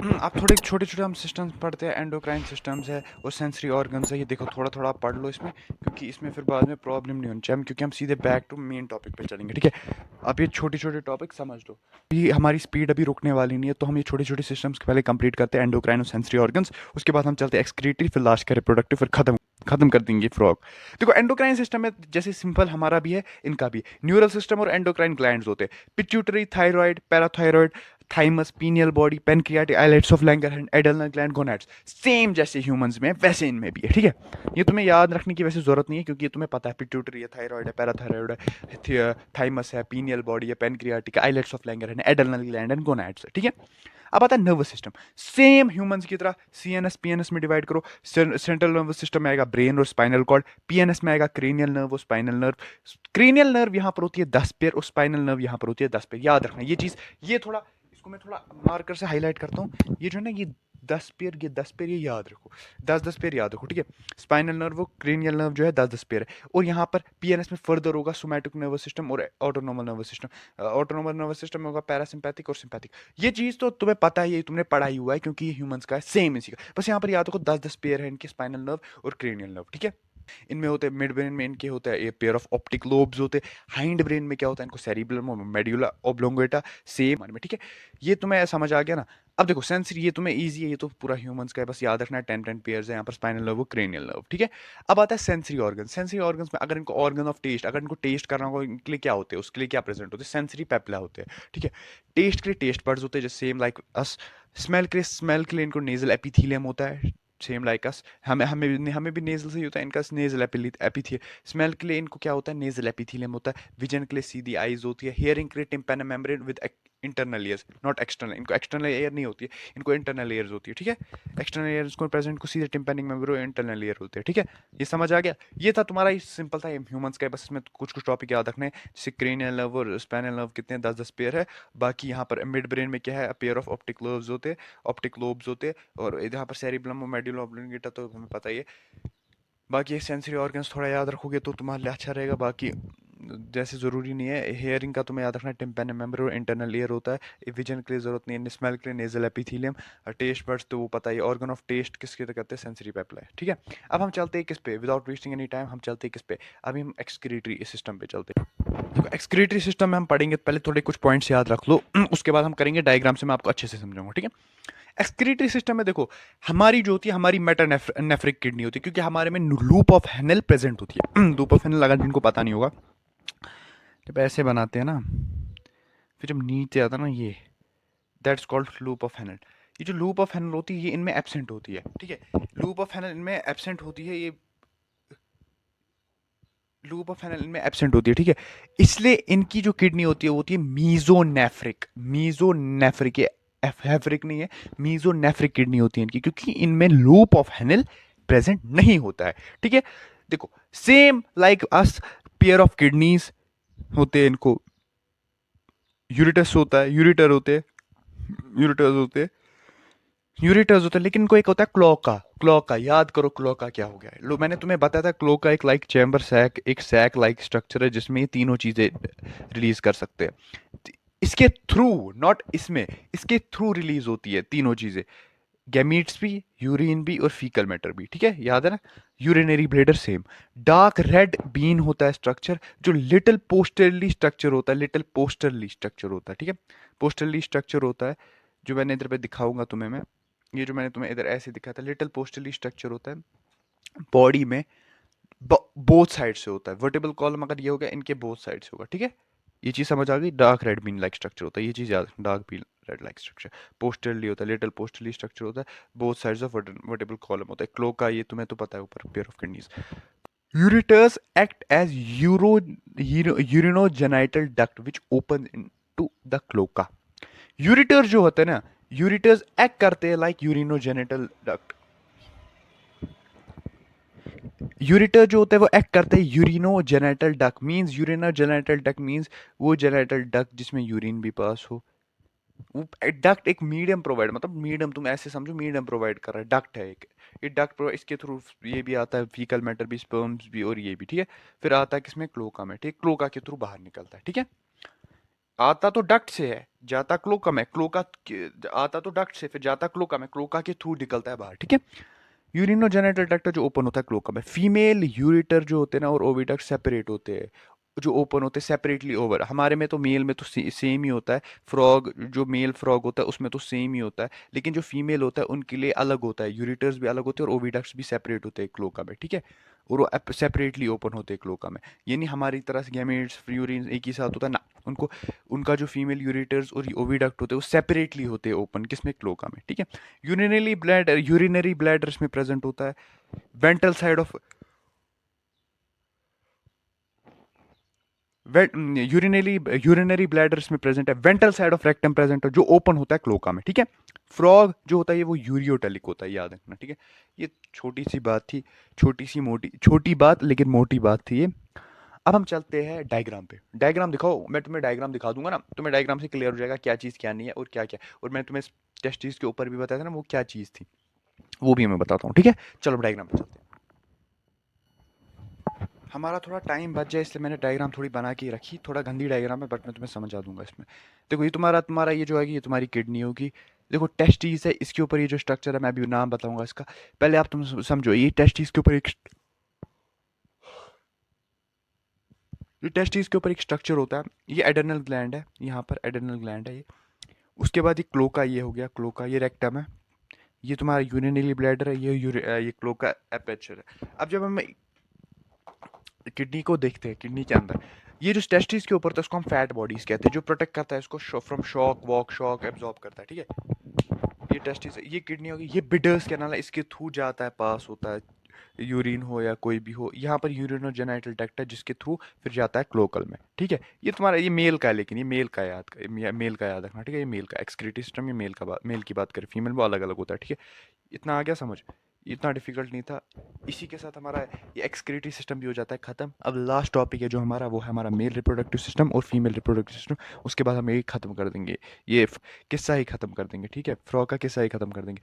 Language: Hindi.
अब थोड़े छोटे-छोटे हम सिस्टम्स पढ़ते हैं, एंडोक्राइन सिस्टम्स है और सेंसरी ऑर्गन्स है। ये देखो थोड़ा-थोड़ा आप पढ़ लो इसमें, क्योंकि इसमें फिर बाद में प्रॉब्लम नहीं होनी चाहिए, क्योंकि हम सीधे बैक टू मेन टॉपिक पे चलेंगे, ठीक है? आप ये छोटे-छोटे टॉपिक समझ लो। ये हमारी स्पीड अभी रुकने वाली नहीं है, तो हम ये छोटे-छोटे सिस्टम्स पहले कंप्लीट करते हैं, एंडोक्राइन और सेंसरी ऑर्गन्स। उसके बाद हम चलते हैं एक्सक्रीटरी, फिर लास्ट का रिप्रोडक्टिव, फिर खत्म खत्म कर देंगे फ्रॉग। देखो एंडोक्राइन सिस्टम में जैसे सिंपल हमारा भी है, इनका भी न्यूरल सिस्टम और एंडोक्राइन ग्लैंड्स होते हैं। Pituitary, thyroid, parathyroid, thymus, pineal body, pancreatic islets of Langerhans, adrenal gland, gonads. Same जैसे ह्यूमंस में वैसे इनमें भी है, ठीक है? ये तुम्हें याद रखने की वैसे जरूरत नहीं है, क्योंकि ये तुम्हें पता है। पिट्यूटरी है, थायराइड है, पैराथायराइड है, थाइमस है, पीनियल बॉडी है, pancreatic islets of Langerhans, adrenal gland and gonads, ठीक है? अब आता है नर्वस सिस्टम। सेम ह्यूमंस की तरह सीएनएस पीएनएस में डिवाइड करो। सेंट्रल नर्वस सिस्टम में आएगा ब्रेन और स्पाइनल कॉर्ड, पीएनएस में आएगा क्रेनियल नर्व और स्पाइनल नर्व। क्रेनियल नर्व यहाँ पर होती है 10 पेयर और स्पाइनल नर्व यहाँ पर होती है 10 पेयर। याद रखना ये चीज। ये थोड़ा इसको मैं थोड़ा मार्कर से हाईलाइट करता हूँ। ये जो है ना, ये 10 पेयर ये याद रखो। 10-10 पेयर याद रखो, ठीक है? स्पाइनल नर्व, क्रेनियल नर्व जो है 10-10 पेयर है। और यहाँ पर पीएनएस में फर्दर होगा सोमैटिक नर्वस सिस्टम और ऑटोनोमल नर्वस सिस्टम। ऑटोनोमल नर्वस सिस्टम में होगा पैरासिम्पैथिक और सिंपैथिक। ये चीज तो तुम्हें पता ही है, तुमने पढ़ा ही हुआ है, क्योंकि ये ह्यूमंस का है, सेम इसी का। बस यहाँ पर याद रखो 10-10 पेयर है इनके, स्पाइनल नर्व और क्रेनियल नर्व, ठीक है? इनमें होते हैं मिड ब्रेन में इनके होता है ये पेयर ऑफ ऑप्टिक लोब्स होते हैं। हाइंड ब्रेन में क्या होता है, इनको सेरिबेलम और मेडुला ऑब्लोंगेटा, सेम में, ठीक है? ये तुम्हें समझ आ गया ना? अब देखो सेंसरी, ये तुम्हें इजी है, ये तो पूरा ह्यूमंस का है, बस याद रखना है 10 पेयर्स है यहाँ पर, स्पाइनल नर्व और क्रेनियल नर्व, ठीक है? अब आता है सेंसरी ऑर्गन। सेंसरी ऑर्गन्स में अगर इनको ऑर्गन ऑफ टेस्ट, अगर इनको टेस्ट करना हो, इनके लिए क्या होते हैं, उसके लिए क्या प्रेजेंट होते हैं? सेंसरी पेप्ला होते हैं, ठीक है? टेस्ट के लिए टेस्ट बड्स होते हैं, जैसे सेम लाइक अस। स्मेल के लिए इनको नेजल एपिथीलियम होता है, सेम लाइक अस। हमें भी नेजल से ही होता है, इनका नेजल एपिथीलियम। स्मेल के लिए इनको क्या होता है, नेजल एपिथीलियम होता है। विजन के लिए सीधी आईज होती है। हियरिंग के लिए tympana membrane with internal ears, not external. इनको एक्सटर्नल एयर नहीं होती है, इनको इंटरनल ईयर्स होती है, ठीक है? एक्सटर्नल ईयर्स को प्रेजेंट को सीधे टिम्पैनिक मेम्ब्रेन, इंटरनल ईयर होते हैं, ठीक है? ये समझ आ गया? ये था तुम्हारा, ये सिंपल था, ये ह्यूमंस का है, बस इसमें कुछ कुछ टॉपिक याद रखने हैं, जैसे क्रेनियल नर्व और स्पाइनल नर्व कितने 10-10 पेयर है। बाकी यहाँ पर मिड ब्रेन में क्या है, पेयर ऑफ ऑप्टिक लोब्स होते हैं, ऑप्टिक लोब्स होते हैं। और यहाँ पर सेरिबेलम और मेडुला ऑब्लोंगेटा तो हमें पता ही है। बाकी सेंसरी ऑर्गन्स थोड़ा याद रखोगे तो तुम्हारे लिए अच्छा रहेगा। बाकी जैसे ज़रूरी नहीं है। हेयरिंग का तुम्हें याद रखना है, टिम्पैना मेम्ब्रेन और इंटरनल ईयर होता है। विजन के लिए ज़रूरत नहीं है, स्मेल के लिए नेजल एपिथीलियम। टेस्ट बड्स तो वो पता ही, ऑर्गन ऑफ टेस्ट किसके तो कहते हैं, सेंसरी पेप्ला है, ठीक है? अब हम चलते हैं किस पे, विदाउट वेस्टिंग एनी टाइम हम चलते हैं किस पे, अभी हम एक्सक्रीटरी सिस्टम पे चलते हैं। देखो एक्सक्रीटरी सिस्टम में हम पढ़ेंगे, पहले थोड़े कुछ पॉइंट्स याद रख लो, उसके बाद हम करेंगे डायग्राम से, मैं आपको अच्छे से समझाऊंगा, ठीक है? एक्सक्रीटरी सिस्टम में देखो, हमारी जो होती है, हमारी मेटानेफ्रिक किडनी होती है, क्योंकि हमारे में लूप ऑफ हेनल प्रेजेंट होती है। लूप ऑफ हेनल अगर जिनको पता नहीं होगा, जब ऐसे बनाते हैं ना, फिर जब नीचे आता है ना ये, that's called loop of Henle. ये जो लूप ऑफ हेनल होती है, ये इनमें एब्सेंट होती है, ठीक है? लूप ऑफ हेनल इनमें एब्सेंट होती है, ये लूप ऑफ हेनल इनमें एब्सेंट होती है, ठीक है? इसलिए इनकी जो किडनी होती है वो होती है मीजोनेफ्रिक। मीजोनेफ्रिक, ये हेफरिक नहीं है, मीजोनेफ्रिक किडनी होती है इनकी, क्योंकि इनमें लूप ऑफ हेनल प्रेजेंट नहीं होता है, ठीक है? देखो same like us, pair of kidneys होते हैं इनको, यूरिटस होता है, यूरिटर होते हैं, यूरिटर्स होते हैं, यूरिटर्स होता है, लेकिन इनको एक होता है क्लोका। क्लोका याद करो, क्लोका क्या हो गया है? लो मैंने तुम्हें बताया था, क्लोका एक लाइक चैम्बर सैक, एक सैक लाइक स्ट्रक्चर है, जिसमें ये तीनों चीजें रिलीज कर सकते हैं। इसके थ्रू, नॉट इसमें, इसके थ्रू रिलीज होती है तीनों चीजें, गैमीट्स भी, यूरिन भी और फीकल मैटर भी, ठीक है? याद है ना? Urinary bladder same. Dark red been होता है स्ट्रक्चर, जो लिटिल पोस्टरली स्ट्रक्चर होता है, लिटिल पोस्टरली स्ट्रक्चर होता है, ठीक है? पोस्टरली स्ट्रक्चर होता है, जो मैंने इधर पे दिखाऊंगा तुम्हें मैं, ये जो मैंने तुम्हें इधर ऐसे दिखाया था, लिटिल पोस्टरली स्ट्रक्चर होता है बॉडी में, बोथ साइड से होता है। वर्टिबल कॉलम अगर ये हो गया, इनके बोथ साइड से होगा, ठीक है? ये चीज समझ आ गई? Dark red bean like structure होता है, ये चीज याद, dark bean red like structure. Posteriorly होता है, लिटिल पोस्टरली स्ट्रक्चर होता है, both sides of vertebral column होता है। क्लोका ये तुम्हें तो पता है, ऊपर pair of kidneys. Ureters act as urinogenital duct which open into the cloaca. Ureter जो होते हैं ना, यूरिटर्स एक्ट करते हैं लाइक यूरिनोजेनिटल डक्ट। यूरिटर जो होता है वो एक्ट करता है urinogenital duct, means urinogenital duct means वो जेनेटल डक्ट जिसमें यूरिन भी पास हो। वो डक्ट एक मीडियम प्रोवाइड, मतलब मीडियम, तुम ऐसे समझो मीडियम प्रोवाइड कर रहा है, डक्ट है एक। ये डक्ट इसके थ्रू ये भी आता है, फीकल मैटर भी, स्पर्म्स भी और ये भी, ठीक है? फिर आता है किसमें, क्लोका में, ठीक? क्लोका के थ्रू बाहर निकलता है, ठीक है? आता तो डक्ट से है, जाता क्लोका में, आता तो डक्ट से फिर जाता क्लोका में, क्लोका के थ्रू निकलता है बाहर, ठीक है। यूरिनोजेनिटल ट्रैक्ट जो ओपन होता है क्लोका में, फीमेल यूरिटर जो होते हैं ना और ओविडक्ट सेपरेट होते हैं, जो ओपन होते हैं सेपरेटली ओवर। हमारे में तो मेल में तो सेम ही होता है, फ्रॉग जो मेल फ्रॉग होता है उसमें तो सेम ही होता है, लेकिन जो फीमेल होता है उनके लिए अलग होता है, यूरिटर्स भी अलग होते हैं और ओविडक्ट्स भी सेपरेट होते हैं क्लोका में, ठीक है। और वो सेपरेटली ओपन होते हैं क्लोका में। ये नहीं हमारी तरह से गैमेट्स यूरिन एक ही साथ होता है ना, उनको उनका जो फीमेल यूरिटर्स और ओविडक्ट होते हैं वो सेपरेटली होते हैं ओपन, किसमें, क्लोका में, ठीक है। यूरिनरी ब्लैडर्स में प्रेजेंट होता है, ventral side of urinary urinary bladders में प्रेजेंट है, ventral side of rectum present है जो ओपन होता है क्लोका में, ठीक है। फ्रॉग जो होता है ये वो यूरियोटेलिक होता है, याद रखना, ठीक है। ये छोटी सी बात थी, छोटी बात लेकिन मोटी बात थी ये। अब हम चलते हैं डायग्राम पे। डायग्राम दिखाओ, मैं तुम्हें डायग्राम दिखा दूंगा ना, तुम्हें डायग्राम से क्लियर हो जाएगा क्या चीज़ क्या नहीं है और क्या क्या। और मैं तुम्हें टेस्ट चीज़ के ऊपर भी बताया था ना वो क्या चीज़ थी, वो भी मैं बताता हूँ, ठीक है। चलो डायग्राम पे चलते हैं। हमारा थोड़ा टाइम बच जाए इसलिए मैंने डायग्राम थोड़ी बना के रखी, थोड़ा गंदी डायग्राम है बट मैं तुम्हें समझा दूंगा इसमें। देखो ये तुम्हारा तुम्हारा ये जो है ये तुम्हारी किडनी होगी। देखो टेस्टिस है, इसके ऊपर ये जो स्ट्रक्चर है मैं अभी नाम बताऊंगा इसका, पहले आप तुम समझो। ये टेस्टिस के ऊपर एक स्ट्रक्चर होता है, ये एडर्नल ग्लैंड है, यहाँ पर एडर्नल ग्लैंड है ये। उसके बाद ये क्लोका, ये हो गया क्लोका, ये रेक्टम है, ये तुम्हारा यूरिनरी ब्लैडर है, ये क्लोका एपेचर है। अब जब हम किडनी को देखते हैं, किडनी के अंदर ये जो टेस्टिस के ऊपर था उसको हम फैट बॉडीज कहते हैं, जो प्रोटेक्ट करता है इसको फ्रॉम शॉक एब्जॉर्ब करता है, ठीक है। ये टेस्टिस, ये किडनी होगी, ये बिडर्स कैनाल है, इसके थ्रू जाता है, पास होता है, यूरिन हो या कोई भी हो, यहाँ पर यूरिनोजेनाइटल ट्रैक्ट है जिसके थ्रू फिर जाता है क्लोकल में, ठीक है। ये तुम्हारा ये मेल का है, लेकिन ये मेल का याद रखना, ठीक है। ये मेल का एक्सक्रीटरी सिस्टम, ये मेल की बात करें, फीमेल वो अलग अलग होता है, ठीक है। इतना आ गया समझ, इतना डिफिकल्ट नहीं था। इसी के साथ हमारा ये एक्सक्रीटरी सिस्टम भी हो जाता है ख़त्म। अब लास्ट टॉपिक है जो हमारा, वो है हमारा मेल रिप्रोडक्टिव सिस्टम और फीमेल रिप्रोडक्टिव सिस्टम। उसके बाद हम यही ख़त्म कर देंगे, ये किस्सा ही ख़त्म कर देंगे, ठीक है, फ्रॉग का किस्सा ही ख़त्म कर देंगे।